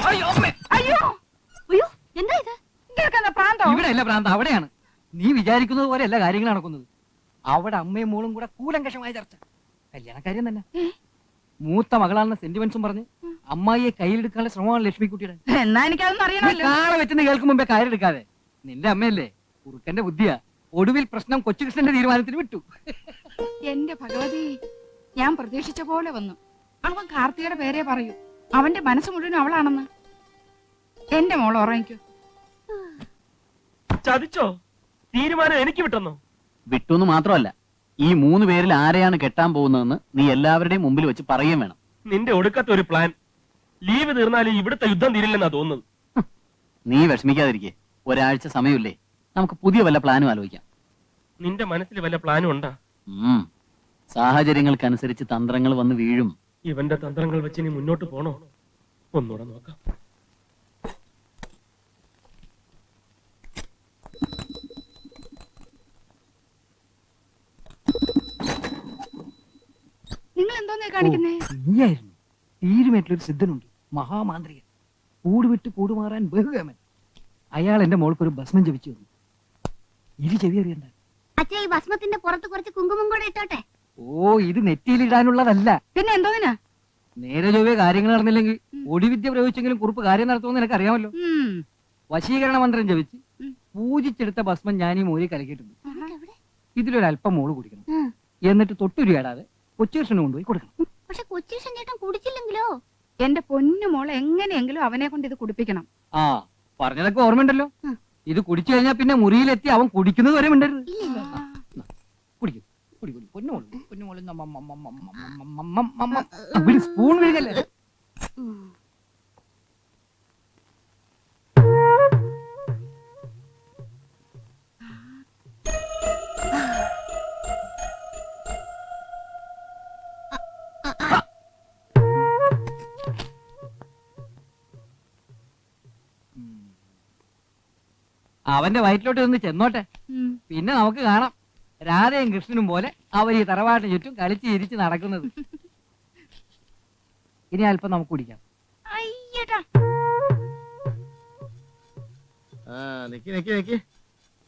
അയ്യോ അയ്യോ എന്താ ഇത്? ഇവിടെ അല്ല പ്രാന്തം, അവിടെയാണ്. നീ വിചാരിക്കുന്നത് പോലെ എല്ലാ കാര്യങ്ങളും നടക്കുന്നത്. അവിടെ അമ്മയും മോളും കൂടെ കൂലങ്കഷമായ ചർച്ച. കല്യാണക്കാര്യം തന്നെ. മൂത്ത മകളാണെന്ന സെന്റിമെന്റ്സും പറഞ്ഞ് അമ്മായിയെ കയ്യിലെടുക്കാനുള്ള ശ്രമമാണ് ലക്ഷ്മിക്കുട്ടിയുടെ. എന്നാ എനിക്കതൊന്നും അറിയണമല്ലോ. കാളെ വെച്ചെന്ന് കേൾക്കും മുമ്പേ കയറെടുക്കാതെ. നിന്റെ അമ്മയല്ലേ, കുറുക്കന്റെ ബുദ്ധിയാ. ഒടുവിൽ പ്രശ്നം കൊച്ചുകൃഷ്ണന്റെ തീരുമാനത്തിന് വിട്ടു. എന്റെ ഭഗവതി, ഞാൻ പ്രതീക്ഷിച്ച പോലെ വന്നു. അവൻ കാർത്തികയുടെ പേരെ പറയൂ. അവന്റെ മനസ്സ് മുഴുവൻ അവളാണെന്ന്. എന്റെ മോൾ ഉറങ്ങിക്കോ. ചതിച്ചോ? തീരുമാനം എനിക്ക് വിട്ടെന്നോ? വിട്ടുന്ന് മാത്രമല്ല, ഈ 3 പേരിൽ ആരെയാണ് കെട്ടാൻ പോകുന്നതെന്ന് നീ എല്ലാവരുടെയും മുമ്പിൽ വെച്ച് പറയുകയും വേണം. നിന്റെ ഒടുക്കത്തെ ഒരു പ്ലാൻ. ലീവ് തീർന്നാലും ഇവിടുത്തെ യുദ്ധം തീരില്ലെന്നാ തോന്നുന്നത്. നീ വിഷമിക്കാതിരിക്കേ. ഒരാഴ്ച സമയമില്ലേ, നമുക്ക് പുതിയ വല്ല പ്ലാനും ആലോചിക്കാം. നിന്റെ മനസ്സിൽ വല്ല പ്ലാനും ഉണ്ടാ? സാഹചര്യങ്ങൾക്കനുസരിച്ച് തന്ത്രങ്ങൾ വന്ന് വീഴും. ഇവന്റെ തന്ത്രങ്ങൾ വെച്ച് ഇനി മുന്നോട്ട് പോണോ? ഒന്നുകൂടെ നോക്കാം. നിങ്ങൾ എന്തോന്നേ കാണിക്കുന്നേ? നീയായിരുന്നു. തീരുമേറ്റിലൊരു സിദ്ധനുണ്ട്, മഹാമാന്ത്രികൻ. കൂടുവിട്ട് കൂടുമാറാൻ ബഹുകമൻ. അയാൾ എന്റെ മോൾക്കൊരു ഭസ്മം ജപിച്ചു തന്നു. ചെവി അറിയണ്ട. അച്ഛാ, ഈ ഭസ്മത്തിന്റെ പുറത്ത് കുറച്ച് കുങ്കുമം കൂടെ ഇട്ടോട്ടെ. ഓ, ഇത് നെറ്റിയിലിടാനുള്ളതല്ല. പിന്നെ എന്തോന്നിനാ? നേരെ ചൊവ്വേ കാര്യങ്ങൾ നടന്നില്ലെങ്കിൽ ഒടിവിദ്യ പ്രയോഗിച്ചെങ്കിലും കുറിപ്പ് കാര്യം നടത്തുമെന്ന് എനിക്ക് അറിയാമല്ലോ. വശീകരണ മന്ത്രം ജപിച്ച് പൂജിച്ചെടുത്ത ഭസ്മം ഞാൻ ഈ മോരി കലക്കിയിട്ടുണ്ട്. ഇതിലൊരല്പം മോള് കുടിക്കണം. എന്നിട്ട് തൊട്ടുരുയാടാതെ കൊച്ചുകൃഷ്ണന് കൊണ്ടുപോയി കൊടുക്കണം. പക്ഷെ കൊച്ചുകൃഷ്ണൻ ചേട്ടൻ കുടിച്ചില്ലെങ്കിലോ? എന്റെ പൊന്നു മോളെ എങ്ങനെയെങ്കിലും അവനെ കൊണ്ട് ഇത് കുടിപ്പിക്കണം. ആ, പറഞ്ഞതൊക്കെ ഓർമ്മയുണ്ടല്ലോ. ഇത് കുടിച്ചു കഴിഞ്ഞാൽ പിന്നെ മുറിയിലെത്തി അവൻ കുടിക്കുന്നത് വരെ മിണ്ടരുത്. കുടിക്കും, കുടിക്കും. പൊന്നുമോള് സ്പൂൺ വീഴല്ലേ. അവന്റെ വയറ്റിലോട്ട് ഒന്ന് ചെന്നോട്ടെ, പിന്നെ നമുക്ക് കാണാം രാധയും കൃഷ്ണനും പോലെ അവർ ഈ തറവാട്ടിന് ചുറ്റും കളിച്ച് ചിരിച്ച് നടക്കുന്നത്. ഇനി അല്പം നമുക്ക് കുടിക്കാം.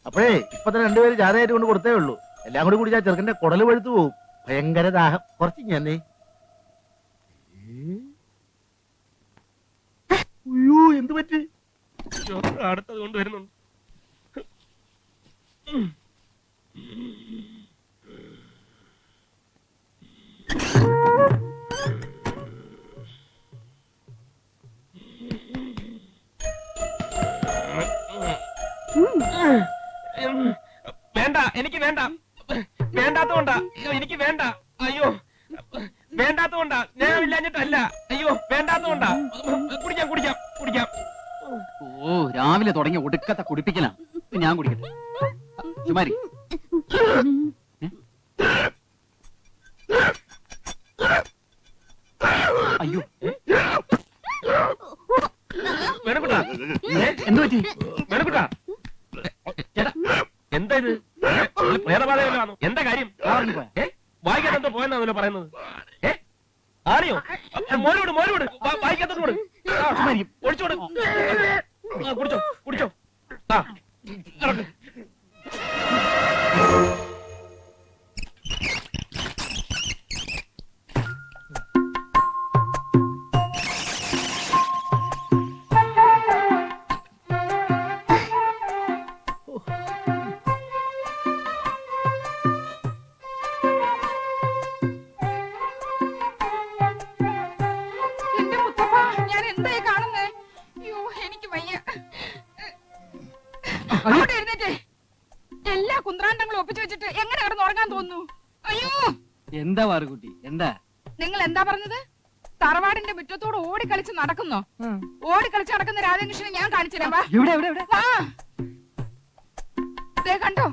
അപ്പോഴേ ഇപ്പൊ തന്നെ 2 പേര് ജാഥയായിട്ട് കൊണ്ട് കൊടുത്തേ ഉള്ളൂ. എല്ലാം കൂടി കുടിച്ചാൽ ചെറുക്കന്റെ കുടല് പഴുത്തു പോകും. ഭയങ്കര ദാഹം. കുറച്ച് ഞാനേ. അയ്യോ, എന്ത് പറ്റി? അടുത്തത് കൊണ്ടുവരുന്നുണ്ട്. വേണ്ട, എനിക്ക് വേണ്ട. വേണ്ടാത്തോണ്ടാ. എനിക്ക് വേണ്ട. അയ്യോ, വേണ്ടാത്തോണ്ടാ. ഞാനില്ലാഞ്ഞിട്ടല്ല. അയ്യോ, വേണ്ടാത്തോണ്ടാ. കുടിക്കാം, കുടിക്കാം, കുടിക്കാം. ഓ, രാവിലെ തുടങ്ങിയ ഒടുക്കത്തെ കുടിപ്പിക്കലാണ്. ഞാൻ കുടിക്കട്ടെ. ചുമാരി. അയ്യോ, വേണക്കുട്ടാ, എന്ത് പറ്റി? വേണക്കുട്ടാ, ചേട്ടാ, എന്താ ഇത്? പ്രേതബാധയല്ലോ? എന്താ കാര്യം? വായിക്കാൻ എന്തോ പോയെന്നാണല്ലോ പറയുന്നത്. ആരെയോ? മോനോട് മോനോട് വായിക്കാത്തോട് ഒഴിച്ചോട്. കുടിച്ചോ, കുടിച്ചോ. ആ, എല്ലാ കുന്ത്രാണ്ടങ്ങളും ഒപ്പിച്ചു വെച്ചിട്ട് എങ്ങനെ കിടന്ന് ഉറങ്ങാൻ തോന്നുന്നു? അയ്യോ, എന്താ വാറുകുട്ടി, എന്താ? നിങ്ങൾ എന്താ പറഞ്ഞത്? തറവാടിന്റെ മുറ്റത്തോട് ഓടിക്കളിച്ച് നടക്കുന്നോ? ഓടിക്കളിച്ച് നടക്കുന്ന രാധാകൃഷ്ണനെ ഞാൻ കാണിച്ചുതരാം. കണ്ടോ?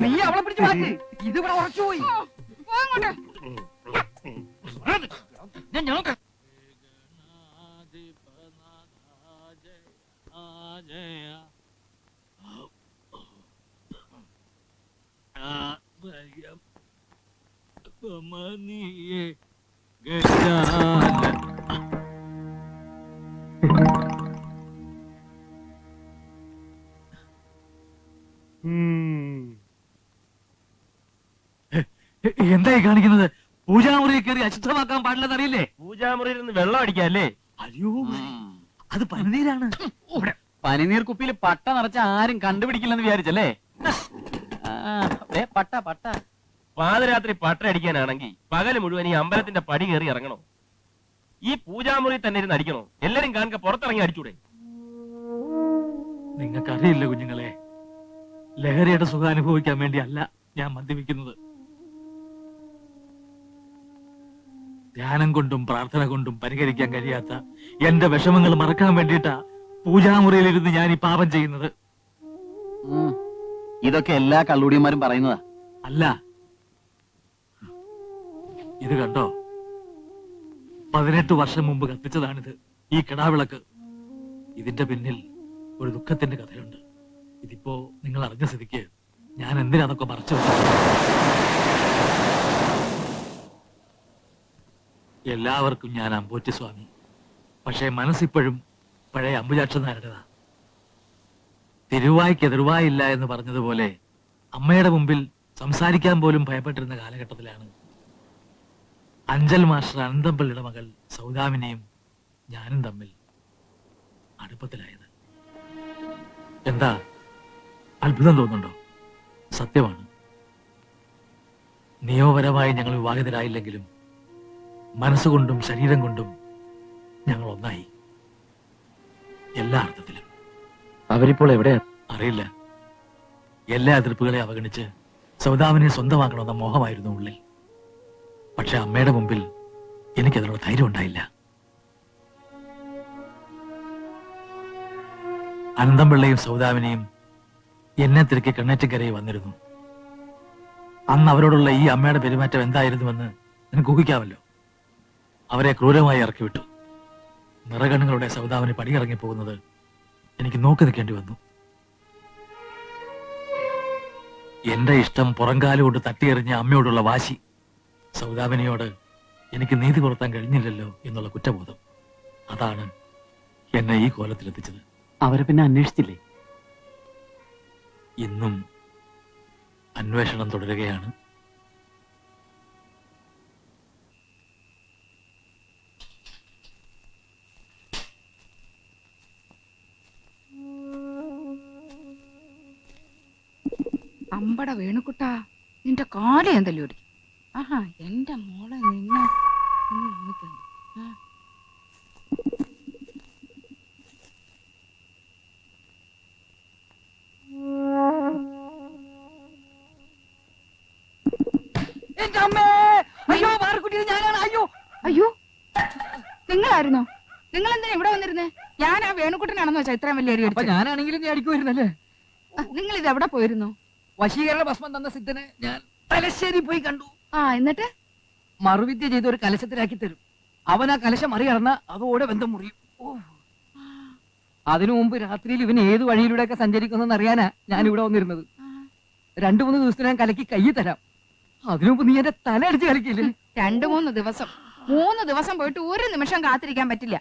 നീ അവളെ പിടിച്ച് മാറ്റി. ഇത് ഇവിടെ ഉറച്ചുപോയി. എന്തായി കാണിക്കുന്നത്? പൂജാമുറിയെ കയറി അശുദ്ധമാക്കാൻ പാടില്ലെന്ന് അറിയില്ലേ? പൂജാമുറിയിൽ നിന്ന് വെള്ളം അടിക്കാല്ലേ? അയ്യോ, അത് പനിനീരാണ്. പനിനീർ കുപ്പിയിൽ പട്ട നിറച്ച ആരും കണ്ടുപിടിക്കില്ലെന്ന് വിചാരിച്ചല്ലേ? പട്ട പട്ട. പാതിരാത്രി പട്ട അടിക്കാനാണെങ്കിൽ പകല് മുഴുവൻ ഈ അമ്പലത്തിന്റെ പടി കയറി ഇറങ്ങണോ? ഈ പൂജാമുറി തന്നെ ഇരുന്ന് അടിക്കണോ? എല്ലാരും കാണുക പുറത്തിറങ്ങി അടിച്ചൂടെ? നിങ്ങൾക്കറിയില്ല കുഞ്ഞുങ്ങളെ, ലഹരിയുടെ സുഖം അനുഭവിക്കാൻ വേണ്ടിയല്ല ഞാൻ മദ്യപിക്കുന്നത്. ധ്യാനം കൊണ്ടും പ്രാർത്ഥന കൊണ്ടും പരിഹരിക്കാൻ കഴിയാത്ത എന്റെ വിഷമങ്ങൾ മറക്കാൻ വേണ്ടിയിട്ടാ പൂജാമുറിയിലിരുന്ന് ഞാൻ ഈ പാപം ചെയ്യുന്നത്. ഇതൊക്കെ എല്ലാ കള്ളൂടിയന്മാരും പറയുന്നതാ. അല്ല, ഇത് കണ്ടോ, 18 വർഷം മുമ്പ് കത്തിച്ചതാണിത്, ഈ കിടാവിളക്ക്. ഇതിന്റെ പിന്നിൽ ഒരു ദുഃഖത്തിന്റെ കഥയുണ്ട്. ഇതിപ്പോ നിങ്ങൾ അറിഞ്ഞ സ്ഥിതിക്ക് ഞാൻ എന്തിനാ അതൊക്കെ മറച്ചു വെച്ചത്? എല്ലാവർക്കും ഞാൻ അമ്പോറ്റി സ്വാമി, പക്ഷേ മനസ്സിപ്പോഴും പഴയ അമ്പുജാക്ഷനാരുടേതാ. തിരുവായ്ക്ക് എതിർവായില്ല എന്ന് പറഞ്ഞതുപോലെ അമ്മയുടെ മുമ്പിൽ സംസാരിക്കാൻ പോലും ഭയപ്പെട്ടിരുന്ന കാലഘട്ടത്തിലാണ് അഞ്ചൽ മാസ്റ്റർ അനന്തംപള്ളിയുടെ മകൾ സൗദാമിനിയും ഞാനും തമ്മിൽ അടുപ്പത്തിലായത്. എന്താ അത്ഭുതം തോന്നുന്നുണ്ടോ? സത്യമാണ്. നിയമപരമായി ഞങ്ങൾ വിവാഹിതരായില്ലെങ്കിലും മനസ്സുകൊണ്ടും ശരീരം കൊണ്ടും ഞങ്ങൾ ഒന്നായി, എല്ലാ അർത്ഥത്തിലും. അവരിപ്പോൾ എവിടെയാ? അറിയില്ല. എല്ലാ എതിർപ്പുകളെ അവഗണിച്ച് സൗദാമിനെ സ്വന്തമാക്കണമെന്ന മോഹമായിരുന്നു ഉള്ളിൽ. പക്ഷെ അമ്മയുടെ മുമ്പിൽ എനിക്കതിനുള്ള ധൈര്യം ഉണ്ടായില്ല. അനന്തംപിള്ളയും സൗദാമിനെയും എന്നെ തിരക്കി കണ്ണേറ്റക്കരയിൽ വന്നിരുന്നു. അന്ന് അവരോടുള്ള ഈ അമ്മയുടെ പെരുമാറ്റം എന്തായിരുന്നുവെന്ന് നിനക്ക് ഊഹിക്കാമല്ലോ. അവരെ ക്രൂരമായി ഇറക്കി വിട്ടു. നിറകണ്ണുകളുടെ സൗദാമിന് പടിയിറങ്ങി പോകുന്നത് എനിക്ക് നോക്കി നിൽക്കേണ്ടി വന്നു. എന്റെ ഇഷ്ടം പുറംകാലുകൊണ്ട് തട്ടിയെറിഞ്ഞ അമ്മയോടുള്ള വാശി, സൗദാമിനിയോട് എനിക്ക് നീതി പുലർത്താൻ കഴിഞ്ഞില്ലല്ലോ എന്നുള്ള കുറ്റബോധം, അതാണ് എന്നെ ഈ കോലത്തിലെത്തിച്ചത്. അവരെ പിന്നെ അന്വേഷിച്ചില്ലേ? ഇന്നും അന്വേഷണം തുടരുകയാണ്. അമ്പട വേണുക്കുട്ടാ, നിന്റെ കാലം എന്തല്ലോ ഒരു. ആഹാ, എന്റെ മോളെ നിന്ന് അയ്യോ, അയ്യോ, നിങ്ങളായിരുന്നോ? നിങ്ങൾ എന്തിനാ ഇവിടെ വന്നിരുന്നേ? ഞാൻ ആ വേണുക്കുട്ടനാണെന്ന് വെച്ചാ ഇത്രയും വലിയ അടി അപ്പൊ ഞാനാണെങ്കിലും നീ അടിക്കുമായിരുന്നല്ലേ? നിങ്ങൾ ഇത് എവിടെ പോയിരുന്നു? വശീകരണ ഭസ്മം തന്ന സിദ്ധനെ ഞാൻ തലശ്ശേരി പോയി കണ്ടു. ആ, എന്നിട്ട് മറുവിദ്യ ചെയ്ത് ഒരു കലശത്തിലാക്കി തരും. അവൻ ആ കലശം മറികടന്ന അതോടെ ബന്ധം മുറിയും. അതിനു മുമ്പ് രാത്രിയിൽ ഇവൻ ഏത് വഴിയിലൂടെയൊക്കെ സഞ്ചരിക്കുന്നെന്ന് അറിയാനാ ഞാൻ ഇവിടെ വന്നിരുന്നത്. 2-3 ദിവസത്തിനകം കലക്കി കൈ തരാം. അതിനു മുമ്പ് നീ എന്റെ തല അടിച്ച് കളിക്കില്ലേ? 2-3 ദിവസം, 3 ദിവസം പോയിട്ട് ഒരു നിമിഷം കാത്തിരിക്കാൻ പറ്റില്ല.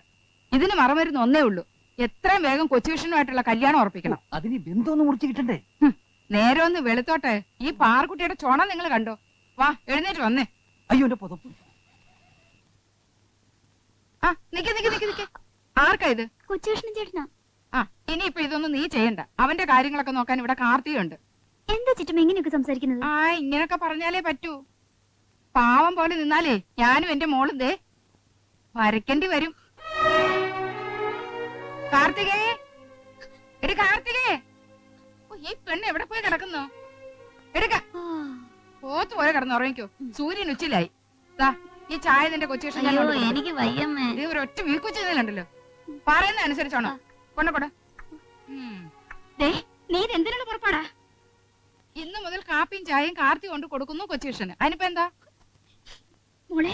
ഇതിന് മറമരുന്ന് ഒന്നേ ഉള്ളൂ, എത്രയും വേഗം കൊച്ചുവിഷനുമായിട്ടുള്ള കല്യാണം ഉറപ്പിക്കണം. അതിന് ബന്ധമൊന്നും മുറിച്ച് കിട്ടണ്ടേ? നേരെ ഒന്ന് വെളുത്തോട്ടെ. ഈ പാർക്കുട്ടിയുടെ ചോണ നിങ്ങൾ കണ്ടോ? വാ, എഴുന്നേറ്റ് വന്നേ. അയ്യോ, എന്റെ പുതപ്പ്. ആ, നിക്ക് നിക്ക് നിക്ക് നിക്ക്. ആർക്കാ ഇത്? കൊച്ചുകൃഷ്ണൻ ചേട്ടനാ. ആ, ഇനിയിപ്പൊ ഇതൊന്നും നീ ചെയ്യണ്ട. അവന്റെ കാര്യങ്ങളൊക്കെ നോക്കാൻ ഇവിടെ കാർത്തിയുണ്ട്. എന്താ ചുറ്റും ഇങ്ങനെയൊക്കെ സംസാരിക്കുന്നത്? ആ, ഇങ്ങനൊക്കെ പറഞ്ഞാലേ പറ്റൂ. പാവം പോലെ നിന്നാലേ ഞാനും എന്റെ മോളും ദേ വരയ്ക്കേണ്ടി വരും. കാർത്തികേ, എടി കാർത്തികേ, ഈ പെണ്ണ് എവിടെ പോയി കിടക്കുന്നു? എടുക്ക, പോത്ത് പോലെ കിടന്നുറങ്ങിക്കോ. സൂര്യൻ ഉച്ചിലായി. ഈ ചായ നിന്റെ കൊച്ചുകൃഷ്ണൻ എനിക്ക് വയ്യമ്മേ. ഒരൊറ്റ വീക്കുച്ചതല്ലോ. പറയുന്ന അനുസരിച്ചാണോ? കൊണ്ടക്കൊട. നീ എന്തിനാണ് പുറപ്പാടാ? ഇന്ന് മുതൽ കാപ്പിയും ചായയും കാർത്തി കൊണ്ട് കൊടുക്കുന്നു കൊച്ചുകൃഷ്ണന്. അതിനിപ്പോ എന്താ? മോളെ,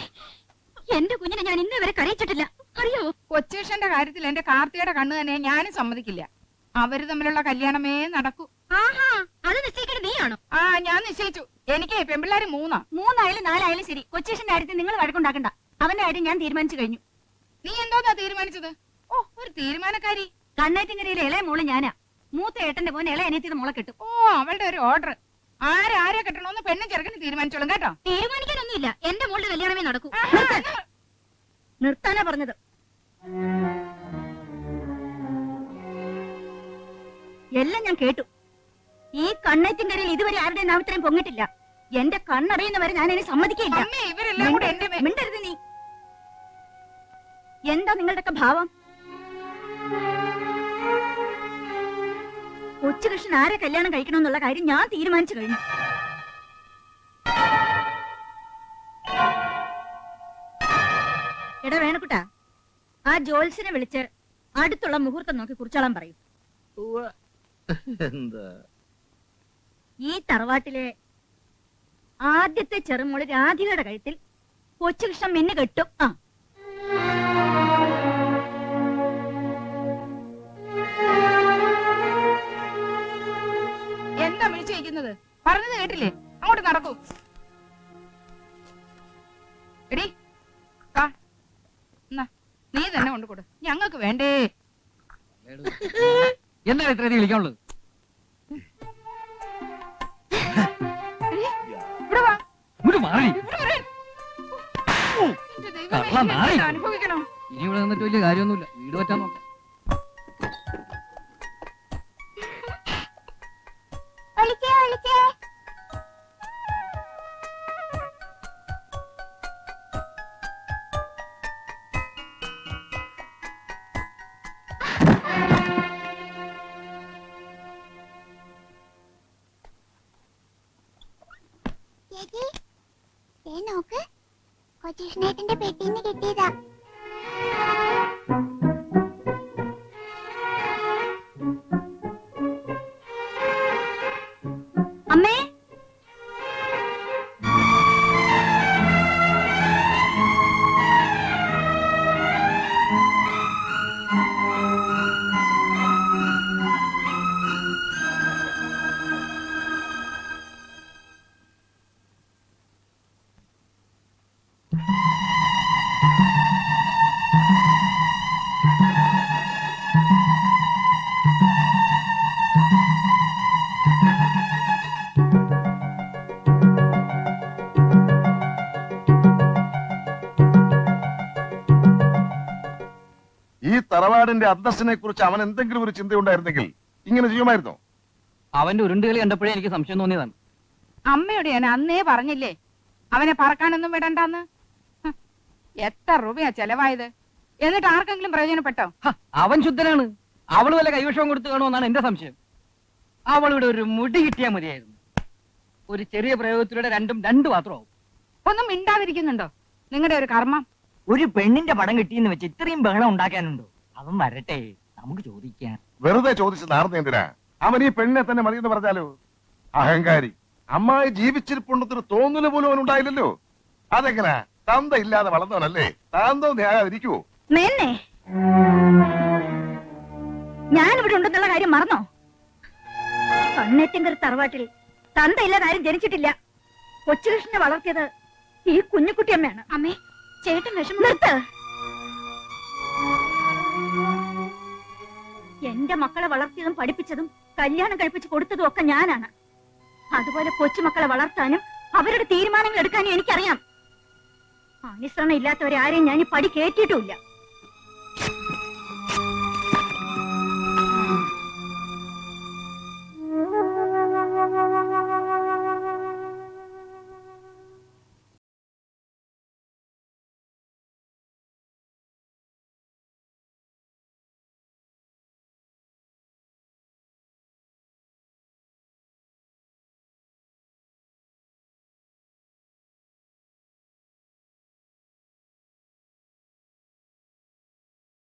എന്റെ കുഞ്ഞിനെ ഞാൻ ഇന്ന് വരെ കരയിച്ചിട്ടില്ല, അറിയോ? കൊച്ചേഷന്റെ കാര്യത്തിൽ എന്റെ കാർത്തിയുടെ കണ്ണ് തന്നെ ഞാനും സമ്മതിക്കില്ല. അവര് തമ്മിലുള്ള കല്യാണമേ നടക്കൂ. ആഹാ, അത് നിശ്ചയിക്കേണ്ട നീയാണോ? ആ, ഞാൻ നിശ്ചയിച്ചു. എനിക്ക് പെമ്പിള്ളാര് 3. 3 4 ശരി. കൊച്ചേഷന്റെ കാര്യത്തിൽ നിങ്ങൾ വഴക്കുണ്ടാക്കണ്ട. അവന്റെ കാര്യം ഞാൻ തീരുമാനിച്ചു കഴിഞ്ഞു. നീ എന്തോന്നാ തീരുമാനിച്ചത്? ഓ, ഒരു തീരുമാനക്കാരി. കണ്ണേറ്റിങ്ങരയിലെ ഇളയ മോള് ഞാനാ. മൂത്ത ഏട്ടന്റെ മോൻ ഇളയ അനിയത്തിയുടെ മോളെ കെട്ടും. ഓ, അവളുടെ ഒരു ഓർഡർ. ആരെ കെട്ടണോന്ന് പെണ്ണും ചെറുക്കന് തീരുമാനിച്ചോളും കേട്ടോ. തീരുമാനിക്കാനൊന്നുമില്ല. എന്റെ മോളുടെ കല്യാണമേ നടക്കൂ. ആഹാ, നിർത്താനാ പറഞ്ഞത്. എല്ലാം ഞാൻ കേട്ടു. ഈ കണ്ണേറ്റിങ്കരയിൽ ഇതുവരെ ആരുടെ നാമത്രയും പൊങ്ങിട്ടില്ല. എന്റെ കണ്ണറിയുന്നവരെ ഞാൻ അതിനെ സമ്മതിക്കില്ല. അമ്മേ, ഇവരെല്ലാം കൂടെ എന്റെ മേ- മിണ്ടരുത് നീ. എന്താ നിങ്ങളുടെയൊക്കെ ഭാവം? കൊച്ചുകൃഷ്ണൻ ആരെ കല്യാണം കഴിക്കണമെന്നുള്ള കാര്യം ഞാൻ തീരുമാനിച്ചു കഴിഞ്ഞു. എടാ വേണക്കുട്ടാ, ആ ജോത്സ്യനെ വിളിച്ച് അടുത്തുള്ള മുഹൂർത്തം നോക്കി കുറിച്ചോളാൻ പറയും. എന്താ ഈ തറവാട്ടിലെ ആദ്യത്തെ ചെറുമോള് രാധികയുടെ കഴുത്തിൽ കൊച്ചുകൃഷ്ണൻ മിന്നു കെട്ടും. ആ, എന്താ വിളിച്ചു വയ്ക്കുന്നത്? പറഞ്ഞത് കേട്ടില്ലേ? അങ്ങോട്ട് നടക്കൂ. എടി, വാ. എന്നാ, നീ തന്നെ കൊണ്ടുകൊടു. ഞങ്ങൾക്ക് വേണ്ടേ. എന്താണ് ഇത്രയധികം വിളിക്കാനുള്ളത്? ഇവിടെ വാ. ഇങ്ങോട്ട് മാറി. ഇവിടെ വരാൻ. എന്റെ ദൈവമേ, കള്ള നാറി. ഇത് അനുഭവിക്കണം. ഇനി ഇവിടെ നിന്നിട്ട് വലിയ കാര്യമൊന്നുമില്ല. വീട് പറ്റാൻ നോക്കാം. നോക്ക്, കൊച്ചുകൃഷ്ണേട്ടന്റെ പെട്ടിന്ന് കിട്ടിയതാ. അമ്മേ, ഈ തറവാടിന്റെ അന്തസ്സിനെ കുറിച്ച് അവൻ എന്തെങ്കിലും ഒരു ചിന്തയുണ്ടായിരുന്നെങ്കിൽ ഇങ്ങനെ ചെയ്യുമായിരുന്നോ? അവന്റെ ഉരുണ്ടുകളി കണ്ടപ്പോഴേ എനിക്ക് സംശയം തോന്നിയതാണ്. അമ്മയോട് ഞാൻ അന്നേ പറഞ്ഞില്ലേ അവനെ പറക്കാനൊന്നും വിടണ്ടെന്ന്. ഹ്, എത്ര രൂപയാ ചെലവായത്? എന്നിട്ട് ആർക്കെങ്കിലും പ്രയോജനപ്പെട്ടോ? ഹ, അവൻ ശുദ്ധനാണ്. അവള് വല്ല കൈവശവും കൊടുത്തു കാണുമെന്നാണ് എന്റെ സംശയം. അവളുടെ ഒരു മുടി കിട്ടിയാൽ മതിയായിരുന്നു. ഒരു ചെറിയ പ്രയോഗത്തിലൂടെ രണ്ടു പാത്രമാവും. ഒന്നും മിണ്ടാതിരിക്കുന്നുണ്ടോ? നിങ്ങളുടെ ഒരു കർമ്മം. ഒരു പെണ്ണിന്റെ പടം കിട്ടിയെന്ന് വെച്ച് ഇത്രയും ബഹളം ഉണ്ടാക്കാനുണ്ടോ? അവൻ വരട്ടെ, നമുക്ക് ചോദിക്കാം. വെറുതെ ചോദിച്ച് നാർന്ന എന്തിനാ? അവൻ ഈ പെണ്ണിനെ തന്നെ മതിയെന്ന് പറഞ്ഞാലോ? അഹങ്കാരി. അമ്മായി ജീവിച്ചിരിപ്പുണ്ടെന്നൊരു തോന്നല് പോലും അവൻ ഉണ്ടായില്ലല്ലോ. അതെങ്ങനാ? തന്ത ഇല്ലാതെ വളർന്നവനല്ലേ? താന്തോ ന്യായാതിരിക്കുവോ? മേന്നെ, ഞാനിവിടെ ഉണ്ടെന്നുള്ള കാര്യം മറന്നോ? കണ്ണേറ്റിങ്കർ തറവാട്ടിൽ തന്തയില്ലാതെ ആരും ജനിച്ചിട്ടില്ല. കൊച്ചുകൃഷ്ണനെ വളർത്തിയത് ഈ കുഞ്ഞുകുട്ടിയമ്മയാണ്. അമ്മേ, ചേട്ടൻ വിഷമം. നിർത്ത്. എന്റെ മക്കളെ വളർത്തിയതും പഠിപ്പിച്ചതും കല്യാണം കഴിപ്പിച്ച് കൊടുത്തതും ഒക്കെ ഞാനാണ്. അതുപോലെ കൊച്ചുമക്കളെ വളർത്താനും അവരുടെ തീരുമാനങ്ങൾ എടുക്കാനും എനിക്കറിയാം. അനുസരണ ഇല്ലാത്തവരെ ആരെയും ഞാൻ ഈ പടി കേട്ടിട്ടുമില്ല.